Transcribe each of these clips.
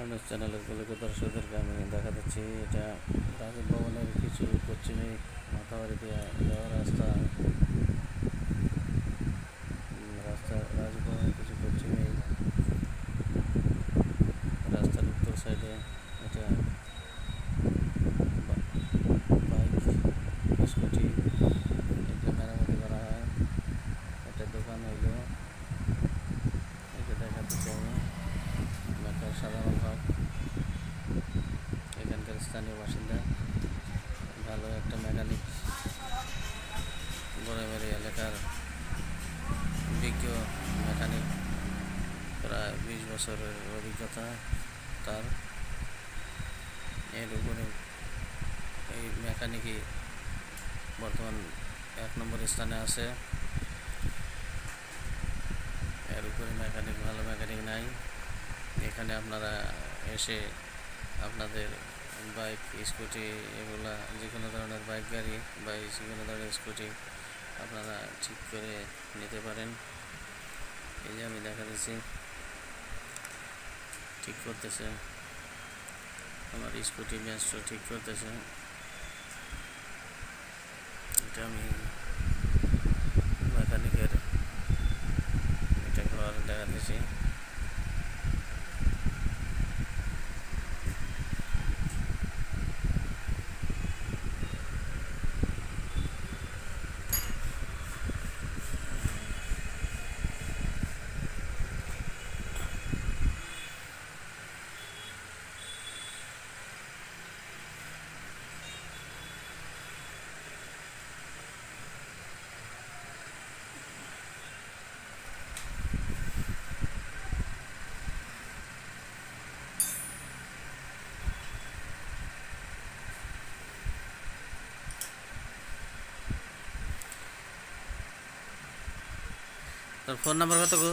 Furnace চ্যানেলের colic দর্শকদেরকে আমি দেখা যাচ্ছি এটা রাজীব ভবনের কিছু পশ্চিমে মাথাবাড়ি দিয়ে যাওয়া রাস্তা রাজীব ভবনের কিছু পশ্চিমে রাস্তার উত্তর সাইডে এটা বাইক স্কুটি এগুলো মেরামতি করা হয়। একটা দোকান হইল এটা দেখাতেছি আমি মেকার সাধারণ হক, এখানকার স্থানীয় বাসিন্দা, ভালো একটা মেকানিক, বড়াইবাড়ি এলাকার বিজ্ঞ মেকানিক, প্রায় 20 বছরের অভিজ্ঞতা তার। এর উপরে এই মেকানিকই বর্তমান 1 নম্বর স্থানে আছে। এর উপরে মেকানিক, ভালো মেকানিক নাই। এখানে আপনারা এসে আপনাদের বাইক স্কুটি এগুলা যে কোনো ধরনের বাইক গাড়ি বা যে কোনো ধরনের স্কুটি আপনারা ঠিক করে নিতে পারেন। এই যে আমি দেখা দিচ্ছি ঠিক করতেছে, আমার স্কুটি ম্যাস্ট্রো ঠিক করতেছে। এটা আমি মেকানিকের এটা ঘর দেখাতেছি। তোর ফোন নাম্বার কত গো?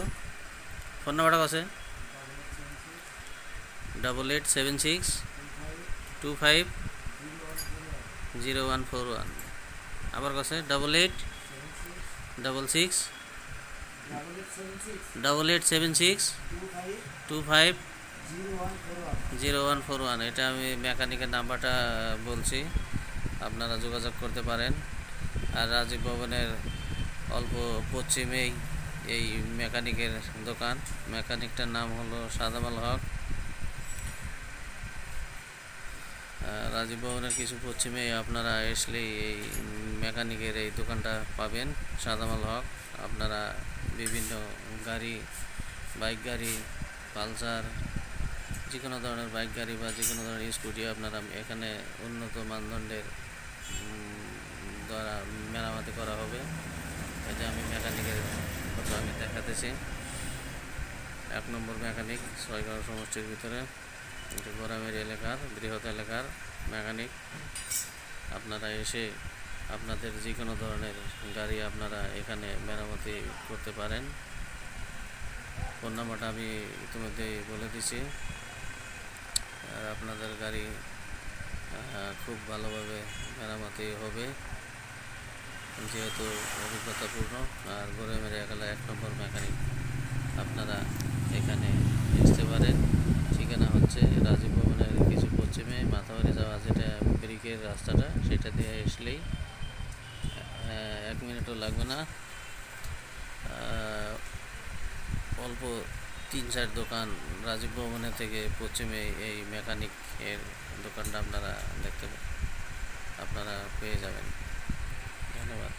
ফোন নাম্বারটা আছে 8876250141। আবার কাছে 8876250141। এটা আমি মেকানিকের নাম্বারটা বলছি, আপনারা যোগাযোগ করতে পারেন। আর রাজীব ভবনের অল্প পশ্চিমেই এই মেকানিকের দোকান। মেকানিকটার নাম হলো সাদামাল হক। রাজীব ভবনের কিছু পশ্চিমে আপনারা আসলেই এই মেকানিকের এই দোকানটা পাবেন, সাদামাল হক। আপনারা বিভিন্ন গাড়ি, বাইক গাড়ি, পালসার, যে কোনো ধরনের বাইক গাড়ি বা যে কোনো ধরনের স্কুটি আপনারা এখানে উন্নত মানদণ্ডের দ্বারা মেরামতি করা হবে। এই যে আমি মেকানিকের কথা আমি দেখাতেছি। 1 নম্বর মেকানিক, 6 সমষ্টির ভিতরে, এটা বড়াইবাড়ি এলাকার বৃহৎ এলাকার মেকানিক। আপনারা এসে আপনাদের যে কোনো ধরনের গাড়ি আপনারা এখানে মেরামতি করতে পারেন। ফোন নাম্বারটা আমি ইতিমধ্যেই বলে দিছি। আর আপনাদের গাড়ি খুব ভালোভাবে মেরামতি হবে, যেহেতু অভিজ্ঞতাপূর্ণ। আর বড়াইবাড়ি এলাকার 1 নম্বর মেকানিক, আপনারা এখানে আসতে পারেন। ঠিকানা হচ্ছে রাজীব ভবনের কিছু পশ্চিমে মাথাবাড়ি যাওয়া যেটা ব্রিকের রাস্তাটা, সেটা দিয়ে আসলেই 1 মিনিটও লাগবে না। অল্প 3-4 দোকান রাজীব ভবনের থেকে পশ্চিমে এই মেকানিক এর দোকানটা আপনারা পেয়ে যাবেন। ধন্যবাদ।